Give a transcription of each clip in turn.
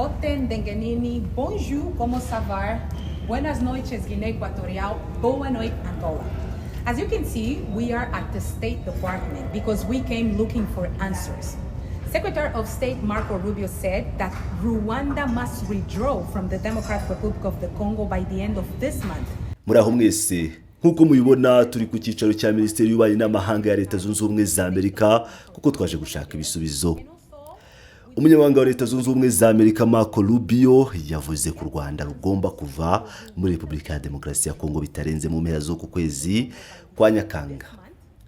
Boten Dengenini, bonjour, como ça va? Buenas noites, Guinea Equatorial, boa noite, Angola. As you can see, we are at the State Department because we came looking for answers. Secretary of State Marco Rubio said that Rwanda must withdraw from the Democratic Republic of the Congo by the end of this month. Muraho mwese, nkuko mubibona turi ku cyicaro cya Minisiteri y'Ububanyi n'Amahanga ya Leta Zunze Ubumwe za Amerika kuko twaje gushaka ibisubizo. Umunyamabanga wa Leta Zunze Ubumwe za Amerika Marco Rubio yavuze ko Rwanda rugomba kuva muri Repubulika ya Demokarasi ya Kongo bitarenze mu mpera zo ku kwezi kwa Nyakanga.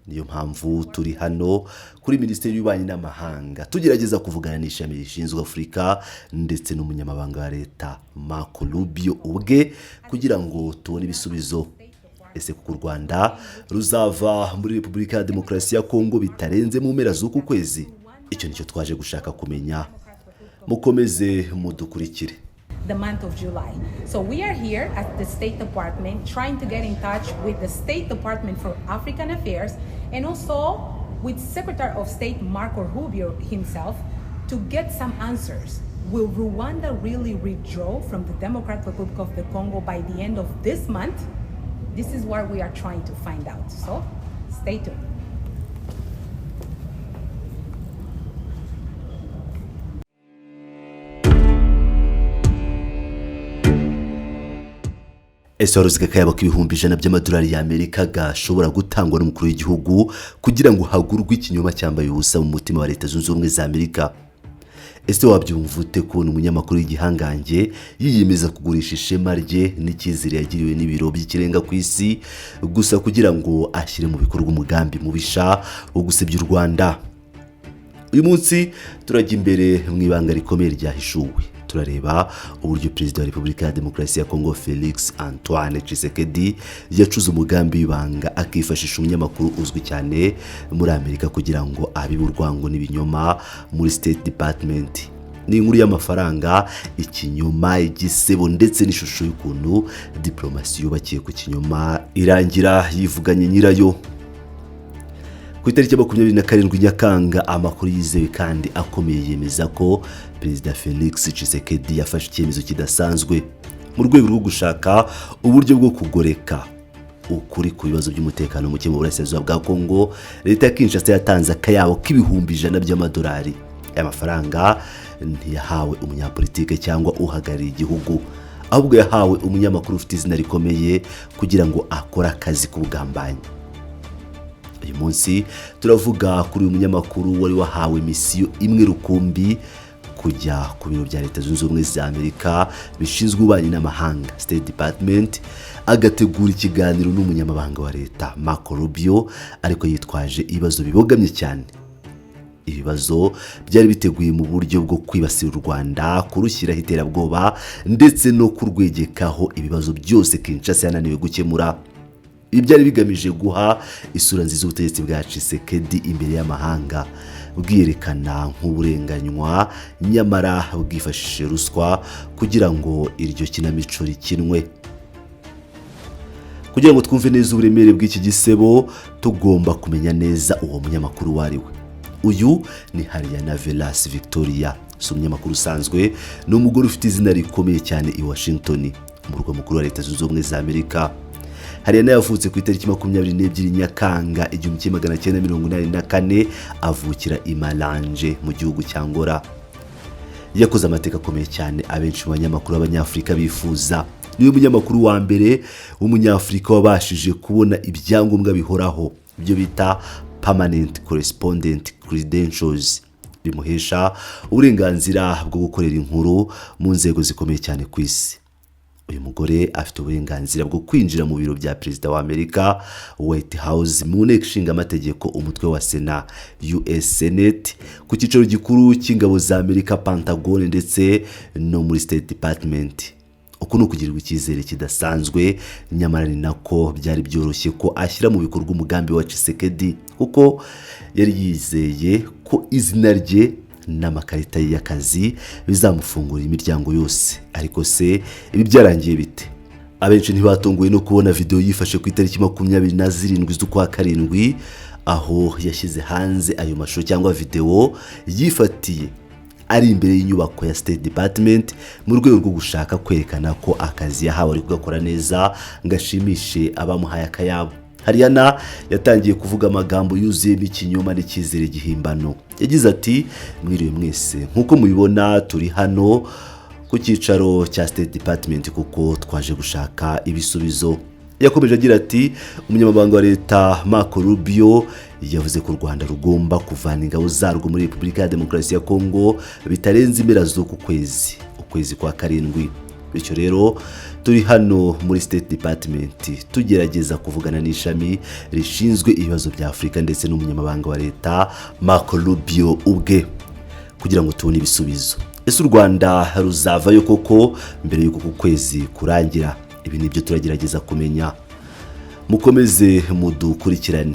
Niyo mpamvu turi hano kuri Minisiteri y'Ububanyi n'Amahanga tugerageza kuvugana n'ishami rishinzwe Afurika ndetse n'umunyamabanga wa Leta Marco Rubio ubwe kugira ngo tubone ibisubizo. Ese kuko Rwanda ruzava muri Repubulika ya Demokarasi ya Kongo bitarenze mu mpera zo ku kwezi? Icyo nicyo twaje gushaka kumenya. Mukomeze mudukurikire. The month of July. So we are here at the State Department trying to get in touch with the State Department for African Affairs and also with Secretary of State Marco Rubio himself to get some answers. Will Rwanda really withdraw from the Democratic Republic of the Congo by the end of this month? This is what we are trying to find out. So stay tuned. Ese waruzika kayabo k'ibihumbi 100 by'amadolari y'Amerika gashobora gutangwa n'umukuru w'igihugu kugira ngo hagurwe ikinyoma cyambaye ubusa mu mutima wa Leta Zunze Ubumwe za Amerika? Ese wabyumva ute kubona umunyamakuru w'igihangange yiyemeza kugurisha ishema rye n'icyizere yagiriwe n'ibiro by'ikirenga ku isi gusa kugira ngo ashyire mu bikorwa umugambi mubisha wo gusebya u Rwanda? Uyu munsi turajya imbere mu ibanga rikomeye ryahishuwe. Turareba uburyo Perezida wa Repubulika ya Demokarasi ya Kongo Felix Antoine Tshisekedi yacuze umugambi w'ibanga akifashisha umunyamakuru uzwi cyane muri Amerika kugira ngo abibe urwango n'ibinyoma muri State Department. Ni inkuru y'amafaranga, ikinyoma, igisebo ndetse n'ishusho y'ukuntu diplomasi yubakiye ku kinyoma irangira yivuganye nyirayo. Ku itariki 27 Nyakanga amakuru yizewe kandi akomeye yemeza ko Perezida Felix Tshisekedi yafashe icyemezo kidasanzwe mu rwego rwo gushaka uburyo bwo kugoreka ukuri ku bibazo by'umutekano muke mu burasirazuba bwa Kongo. Leta ya Kinshasa yatanze akayabo k'ibihumbi 100 by'amadolari. Aya mafaranga ntiyahawe umunyapolitike cyangwa uhagarariye igihugu, ahubwo yahawe umunyamakuru ufite izina rikomeye kugira ngo akore akazi k'ubugambanyi. Uyu munsi turavuga kuri uyu munyamakuru wari wahawe misiyo imwe rukumbi kujya ku biro bya Leta Zunze Ubumwe za Amerika bishinzwe ububanyi n'amahanga State Department, agategura ikiganiro n'umunyamabanga wa Leta Marco Rubio ariko yitwaje ibibazo bibogamye cyane. Ibibazo byari biteguye mu buryo bwo kwibasira u Rwanda, kurushyiraho iterabwoba ndetse no kurwegekaho ibibazo byose Kinshasa yananiwe gukemura. Ibi byari bigamije guha isura nziza ubutegetsi bwa Tshisekedi imbere y'amahanga, bwiyerekana nk'uburenganywa nyamara bwifashishije ruswa kugira ngo iryo kinamico rikinwe. Kugira ngo twumve neza uburemere bw'iki gisebo, tugomba kumenya neza uwo munyamakuru wariwe. Uyu ni Hariana Velas Victoria, umunyamakuru usanzwe, ni umugore ufite izina rikomeye cyane i Washington, umurwa mukuru wa Leta Zunze Ubumwe za Amerika. Hariana yavutse ku itariki 22 Nyakanga 1984 avukira i Malanje mu gihugu cya Angola. Yakoze amateka akomeye cyane abenshi mu banyamakuru b'Abanyafrika bifuza. Niwe munyamakuru wa mbere w'umunyafrika wabashije kubona ibyangombwa bihoraho byo bita Permanent Correspondent Credentials, bimuhesha uburenganzira bwo gukorera inkuru mu nzego zikomeye cyane ku isi. Uyu mugore afite uburenganzira bwo kwinjira mu biro bya Perezida wa Amerika White House, mu nteko ishinga amategeko, umutwe wa Sena US Senate, ku cyicaro gikuru cy'ingabo za Amerika Pentagon ndetse no muri State Department. Uku no kugirirwa icyizere kidasanzwe, nyamara ni nako byari byoroshye ko ashyira mu bikorwa umugambi wa Tshisekedi kuko yari yizeye ko izina rye n'amakarita y'akazi bizamufungura imiryango yose. Ariko se ibi byarangiye bite? Abenshi ntibatunguwe no kubona video yifashe ku itariki 27 z'ukwa karindwi aho yashyize hanze ayo mashusho cyangwa video yifatiye ari imbere y'inyubako ya State Department mu rwego rwo gushaka kwerekana ko akazi yahawe ari kugakora neza ngashimishe abamuhaye akayabo. Hariyana yatangiye kuvuga amagambo yuzuyemo ikinyoma n'icyizere gihimbano. Yagize ati mwiriwe mwese, nk'uko mubibona turi hano ku cyicaro cya State Department kuko twaje gushaka ibisubizo. Yakomeje agira ati umunyamabanga wa leta Marco Rubio yavuze ko u Rwanda rugomba kuvana ingabo zarwo muri Repubulika ya Demokarasi ya Kongo bitarenze impera z'uku ukwezi kwa karindwi. Bityo rero turi hano muri State Department tugerageza kuvugana n'ishami rishinzwe ibibazo bya Afurika ndetse n'umunyamabanga wa leta Marco Rubio ubwe kugira ngo tubone ibisubizo. Ese u Rwanda ruzavayo koko mbere y'uko kwezi kurangira? Ibi nibyo turagerageza kumenya. Mukomeze mudukurikirane.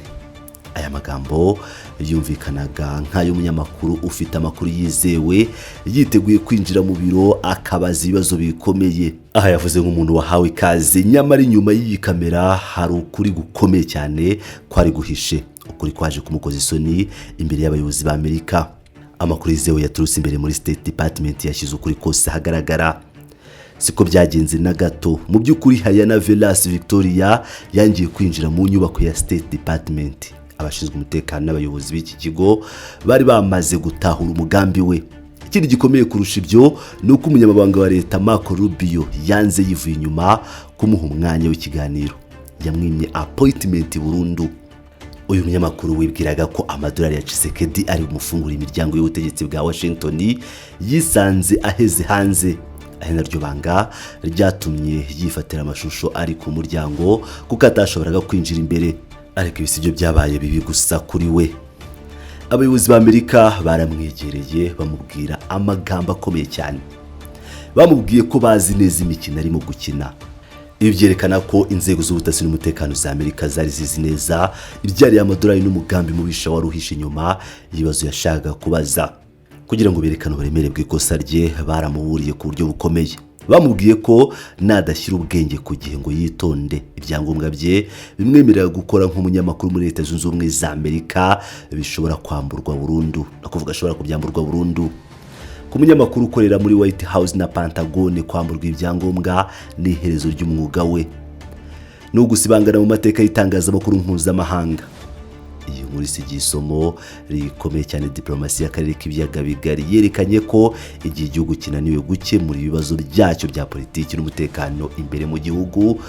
Aya magambo yumvikanaga nk'ay'umunyamakuru ufite amakuru yizewe yiteguye kwinjira mu biro akabaza ibibazo bikomeye. Aha yavuze nk'umuntu wahawe ikaze, nyamara inyuma y'iyi kamera hari ukuri gukomeye cyane kwari guhishe, ukuri kwaje kumukoza isoni imbere y'abayobozi ba Amerika. Amakuru yizewe yaturutse imbere muri State Department yashyize ukuri kose hagaragara. Siko byagenze na gato. Mu by'ukuri Hayana Velas Victoria yangiye kwinjira mu nyubako ya State Department. Abashinzwe umutekano n'abayobozi b'iki kigo bari bamaze gutahura umugambi we. Ikindi gikomeye kurusha ibyo ni uko umunyamabanga wa leta Marco Rubio yanze yivuye inyuma kumuha umwanya w'ikiganiro. Yamwimye appointment burundu. Uyu munyamakuru wibwiraga ko amadolari ya Tshisekedi ari umufungura imiryango y'ubutegetsi bwa Washington yisanze aheze hanze. Ahe naryo banga ryatumye yifatira amashusho ari ku muryango kuko atashoboraga kwinjira imbere. Ariko ibisibyo byabaye bibi gusa kuri we. Abayobozi ba Amerika baramwegereye bamubwira amagambo akomeye cyane. Bamubwiye ko bazi neza imikino arimo gukina. Ibi byerekana ko inzego z'ubutasi n'umutekano za Amerika zari zizi neza ibyari amadolari n'umugambi mubisha waruhishe inyuma ibibazo yashaka kubaza. Kugira ngo berekane uburemere bw'ikosa rye baramuburiye ku buryo bukomeye. Bamubwiye ko nadashyira ubwenge ku gihe ngo yitonde ibyangombwa bye bimwemerera gukora nk'umunyamakuru muri Leta Zunze Ubumwe za Amerika bishobora kwamburwa burundu. Nakuvuga ashobora kubyamburwa burundu. Ku munyamakuru ukorera muri White House na Pentagon kwamburwa ibyangombwa ni iherezo ry'umwuga we. No gusibangana mu mateka y'itangazamakuru mpuzamahanga. Iyi nkuru isigiye isomo rikomeye cyane diplomasi y'akarere k'ibiyaga bigari. Yerekanye ko igihe igihugu kinaniwe gukemura ibibazo byacyo bya politiki n'umutekano imbere mu gihugu,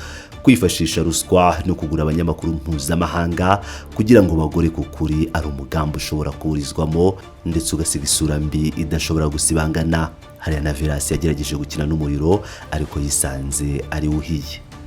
kwifashisha ruswa no kugura abanyamakuru mpuzamahanga kugira ngo bagore ku kuri ari umugambi ushobora kuburizwamo ndetse ugasiga isura mbi idashobora gusibangana. Hayana Velas yagerageje gukina n'umuriro ariko yisanze ari uhiye.